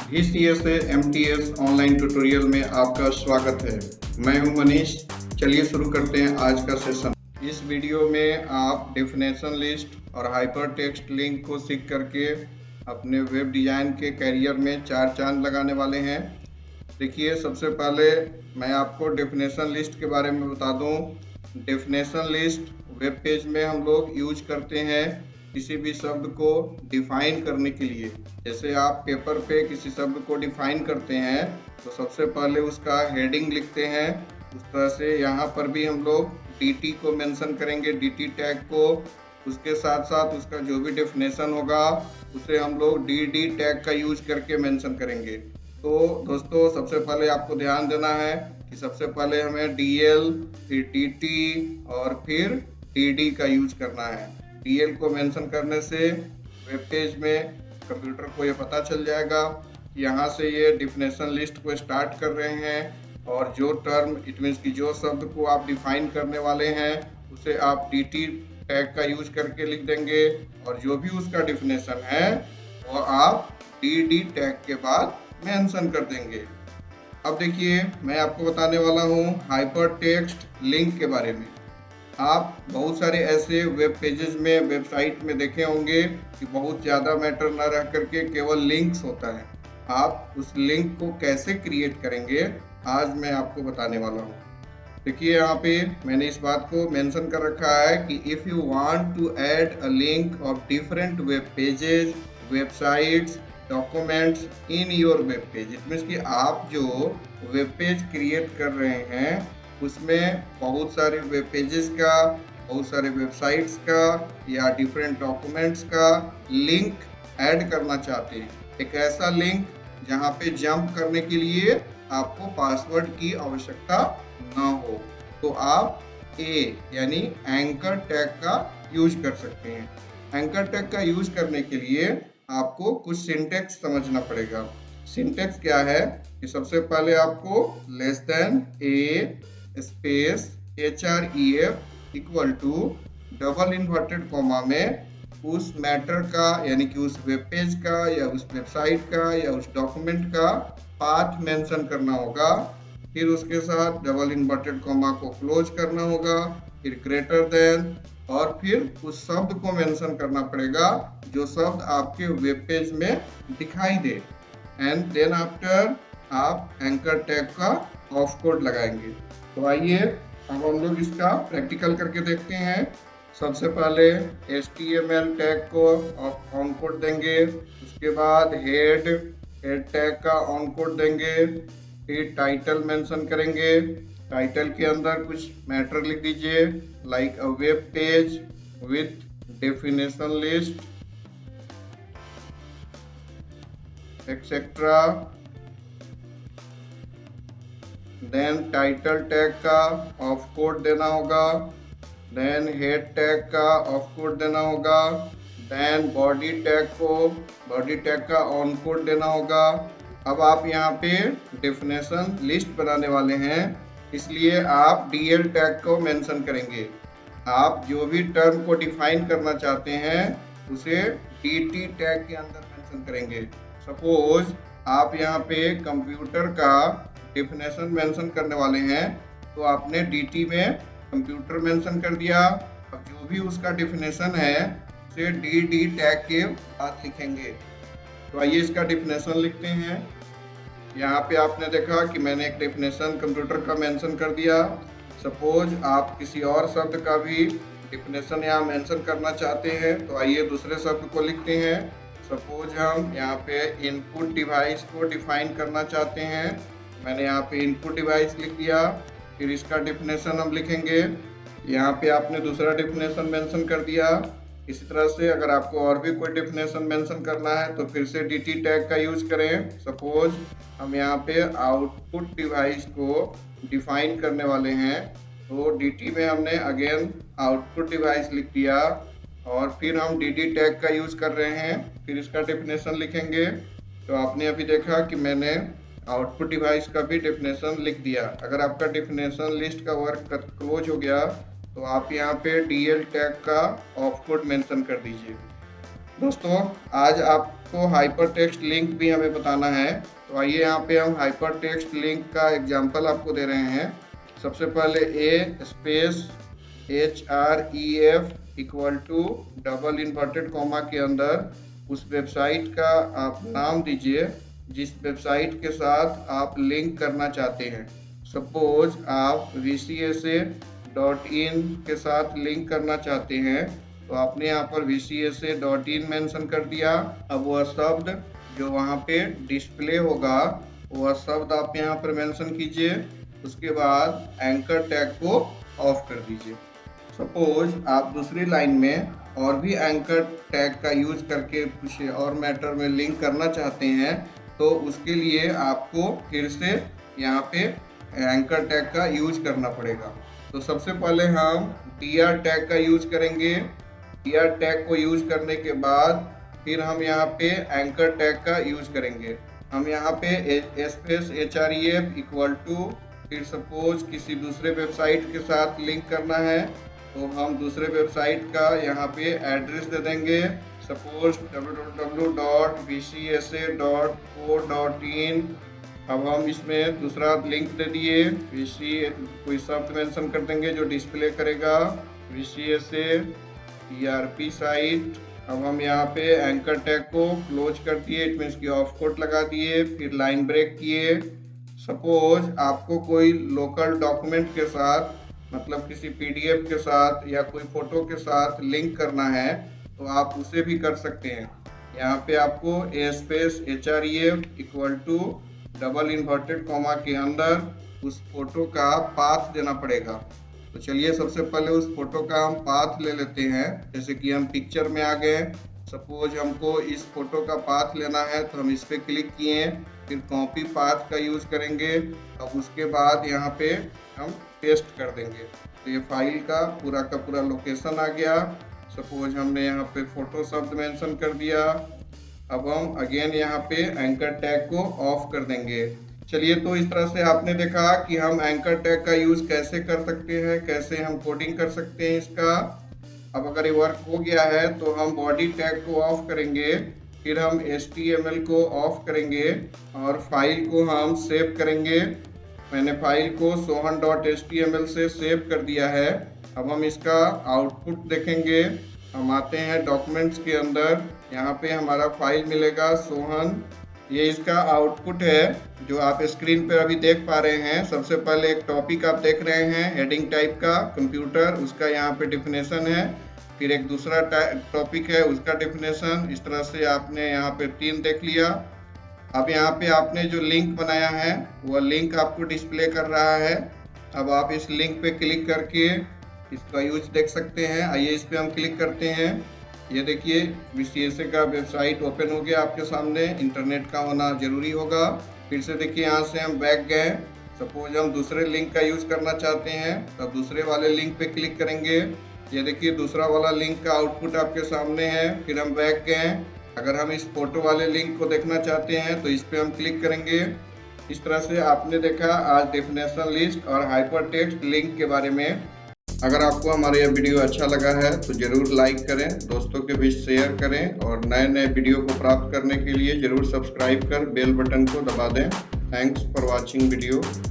VCSA MTS online tutorial में आपका स्वागत है। मैं हूं मनीष। चलिए शुरू करते हैं आज का सेशन। इस वीडियो में आप डेफिनेशन लिस्ट और हाइपर टेक्स्ट लिंक को सीख करके अपने वेब डिज़ाइन के करियर में चार चांद लगाने वाले हैं। देखिए, सबसे पहले मैं आपको डेफिनेशन लिस्ट के बारे में बता दूं। डेफिनेशन लिस्ट वेब पेज में हम लोग यूज करते हैं किसी भी शब्द को डिफाइन करने के लिए। जैसे आप पेपर पे किसी शब्द को डिफाइन करते हैं तो सबसे पहले उसका हेडिंग लिखते हैं। उस तरह से यहाँ पर भी हम लोग DT को मेंशन करेंगे, DT टैग को। उसके साथ साथ उसका जो भी डेफिनेशन होगा उसे हम लोग DD टैग का यूज करके मेंशन करेंगे। तो दोस्तों, सबसे पहले आपको ध्यान देना है कि सबसे पहले हमें DL, फिर DT और फिर DD का यूज करना है। DL को मेंशन करने से वेब पेज में कंप्यूटर को ये पता चल जाएगा कि यहाँ से ये डेफिनेशन लिस्ट को स्टार्ट कर रहे हैं, और जो टर्म इट मीन्स कि जो शब्द को आप डिफाइन करने वाले हैं उसे आप DT टैग का यूज करके लिख देंगे, और जो भी उसका डेफिनेशन है वो आप DD टैग के बाद मेंशन कर देंगे। अब देखिए, मैं आपको बताने वाला हूँ हाइपर टेक्स्ट लिंक के बारे में। आप बहुत सारे ऐसे वेब पेजेस में, वेबसाइट में देखे होंगे कि बहुत ज़्यादा मैटर ना रह करके केवल लिंक्स होता है। आप उस लिंक को कैसे क्रिएट करेंगे आज मैं आपको बताने वाला हूँ। देखिए, यहाँ पे मैंने इस बात को मेंशन कर रखा है कि if you want to add a link of different web pages, websites, documents in your web page. It means कि आप जो वेब पेज क्रिएट कर रहे हैं उसमें बहुत सारे वेब पेजेस का, बहुत सारे वेबसाइट्स का या डिफरेंट डॉक्यूमेंट्स का लिंक ऐड करना चाहते हैं। एक ऐसा लिंक जहां पे जंप करने के लिए आपको पासवर्ड की आवश्यकता ना हो, तो आप यानी एंकर टैग का यूज कर सकते हैं। एंकर टैग का यूज करने के लिए आपको कुछ सिंटेक्स समझना पड़ेगा। सिंटेक्स क्या है कि सबसे पहले आपको less than space href equal to double inverted comma में उस मैटर का, यानी कि उस वेब पेज का या उस वेबसाइट का या उस डॉक्यूमेंट का पाथ मेंशन करना होगा। फिर उसके साथ डबल इन्वर्टेड कॉमा को क्लोज करना होगा, फिर ग्रेटर देन, और फिर उस शब्द को मेंशन करना पड़ेगा जो शब्द आपके वेब पेज में दिखाई दे। एंड देन आफ्टर आप एंकर टैग का ऑफ कोड लगाएंगे। तो आइए अब हम लोग इसका प्रैक्टिकल करके देखते हैं। सबसे पहले HTML टैग को ऑन कोड देंगे, उसके बाद हेड टैग का ऑन कोड देंगे, फिर टाइटल मेंशन करेंगे। टाइटल के अंदर कुछ मैटर लिख दीजिए, like a web page with definition list etcetera. Then title tag का ऑफ कोड देना होगा, देन हेड टैग का ऑफ कोड देना होगा, देन बॉडी टैग का ऑन कोड देना होगा। अब आप यहाँ पे डेफिनेशन लिस्ट बनाने वाले हैं, इसलिए आप DL टैग को मेंशन करेंगे। आप जो भी टर्म को डिफाइन करना चाहते हैं उसे DT टैग के अंदर मेंशन करेंगे। सपोज आप यहाँ पे कंप्यूटर का डेफिनेशन मेंशन करने वाले हैं, तो आपने DT में कंप्यूटर मेंशन कर दिया। अब जो भी उसका डेफिनेशन है उसे DD टैग के बाद लिखेंगे। तो आइए इसका डेफिनेशन लिखते हैं। यहाँ पे आपने देखा कि मैंने एक डेफिनेशन कंप्यूटर का मेंशन कर दिया। सपोज आप किसी और शब्द का भी डेफिनेशन यहाँ मेंशन करना चाहते हैं, तो आइए दूसरे शब्द को लिखते हैं। सपोज हम यहाँ पे इनपुट डिवाइस को डिफाइन करना चाहते हैं, मैंने यहाँ पे इनपुट डिवाइस लिख दिया। फिर इसका डेफिनेशन हम लिखेंगे। यहाँ पे आपने दूसरा डेफिनेशन मेंशन कर दिया। इसी तरह से अगर आपको और भी कोई डेफिनेशन मेंशन करना है तो फिर से DT टैग का यूज करें। सपोज हम यहाँ पे आउटपुट डिवाइस को डिफाइन करने वाले हैं, तो DT में हमने अगेन आउटपुट डिवाइस लिख दिया, और फिर हम DD टैग का यूज कर रहे हैं। फिर इसका डेफिनेशन लिखेंगे। तो आपने अभी देखा कि मैंने आउटपुट डिवाइस का भी डेफिनेशन लिख दिया। अगर आपका डेफिनेशन लिस्ट का वर्क क्लोज हो गया तो आप यहाँ पे DL टैग का ऑफ कोड मेंशन कर दीजिए। दोस्तों आज आपको हाइपर टेक्स्ट लिंक भी हमें बताना है। तो आइए यहाँ पे हम हाइपर टेक्स्ट लिंक का एग्जांपल आपको दे रहे हैं। सबसे पहले A space HREF equal to double inverted comma के अंदर उस वेबसाइट का आप नाम दीजिए जिस वेबसाइट के साथ आप लिंक करना चाहते हैं। सपोज आप vcsa.in के साथ लिंक करना चाहते हैं तो आपने यहाँ पर vcsa.in मेंशन कर दिया। अब वह शब्द जो वहाँ पे डिस्प्ले होगा वह शब्द आप यहाँ पर मेंशन कीजिए। उसके बाद एंकर टैग को ऑफ कर दीजिए। सपोज आप दूसरी लाइन में और भी एंकर टैग का यूज करके कुछ और मैटर में लिंक करना चाहते हैं तो उसके लिए आपको फिर से यहाँ पे एंकर टैग का यूज करना पड़ेगा। तो सबसे पहले हम dr टैग का यूज करेंगे। dr टैग को यूज करने के बाद फिर हम यहाँ पे एंकर टैग का यूज करेंगे। हम यहाँ पे स्पेस HREF इक्वल टू फिर सपोज किसी दूसरे वेबसाइट के साथ लिंक करना है तो हम दूसरे वेबसाइट का यहाँ पे एड्रेस दे देंगे। Suppose www.vcsa.co.in। अब हम इसमें दूसरा लिंक दे दिए, कोई शब्द मेंशन कर देंगे जो डिस्प्ले करेगा VCSA ERP साइट। अब हम यहाँ पे एंकर टैग को क्लोज कर दिए, इट मीन्स की ऑफ कोट लगा दिए, फिर लाइन ब्रेक किए। सपोज आपको कोई लोकल डॉक्यूमेंट के साथ मतलब किसी PDF के साथ या कोई फोटो के साथ लिंक करना है तो आप उसे भी कर सकते हैं। यहाँ पे आपको A space HREF equal to double inverted comma के अंदर उस फोटो का पाथ देना पड़ेगा। तो चलिए सबसे पहले उस फोटो का हम पाथ ले लेते हैं। जैसे कि हम पिक्चर में आ गए, सपोज हमको इस फोटो का पाथ लेना है तो हम इस पर क्लिक किए, फिर कॉपी पाथ का यूज करेंगे। अब उसके बाद यहाँ पे हम पेस्ट कर देंगे तो ये फाइल का पूरा लोकेशन आ गया। सपोज हमने यहाँ पे फोटो शब्द मेंशन कर दिया। अब हम अगेन यहाँ पे एंकर टैग को ऑफ कर देंगे। चलिए तो इस तरह से आपने देखा कि हम एंकर टैग का यूज कैसे कर सकते हैं, कैसे हम कोडिंग कर सकते हैं इसका। अब अगर ये वर्क हो गया है तो हम बॉडी टैग को ऑफ करेंगे, फिर हम HTML को ऑफ करेंगे और फाइल को हम सेव करेंगे। मैंने फाइल को sohan.html से सेव कर दिया है। अब हम इसका आउटपुट देखेंगे। हम आते हैं डॉक्यूमेंट्स के अंदर, यहाँ पे हमारा फाइल मिलेगा सोहन। ये इसका आउटपुट है जो आप स्क्रीन पर अभी देख पा रहे हैं। सबसे पहले एक टॉपिक आप देख रहे हैं हेडिंग टाइप का कंप्यूटर, उसका यहाँ पे डिफिनेशन है। फिर एक दूसरा टॉपिक है उसका डिफिनेशन। इस तरह से आपने यहाँ पे 3 देख लिया। अब यहाँ पे आपने जो लिंक बनाया है वह लिंक आपको डिस्प्ले कर रहा है। अब आप इस लिंक पे क्लिक करके इसका यूज देख सकते हैं। आइए इस पे हम क्लिक करते हैं। ये देखिए VCSA का वेबसाइट ओपन हो गया आपके सामने। इंटरनेट का होना जरूरी होगा। फिर से देखिए यहाँ से हम बैक गए। सपोज हम दूसरे लिंक का यूज करना चाहते हैं तब दूसरे वाले लिंक पे क्लिक करेंगे। ये देखिए दूसरा वाला लिंक का आउटपुट आपके सामने है। फिर हम बैक गए। अगर हम इस फोटो वाले लिंक को देखना चाहते हैं तो इस पे हम क्लिक करेंगे। इस तरह से आपने देखा आज डेफिनेशन लिस्ट और हाइपर टेक्स्ट लिंक के बारे में। अगर आपको हमारा यह वीडियो अच्छा लगा है तो जरूर लाइक करें, दोस्तों के बीच शेयर करें और नए वीडियो को प्राप्त करने के लिए जरूर सब्सक्राइब कर बेल बटन को दबा दें। Thanks for watching video.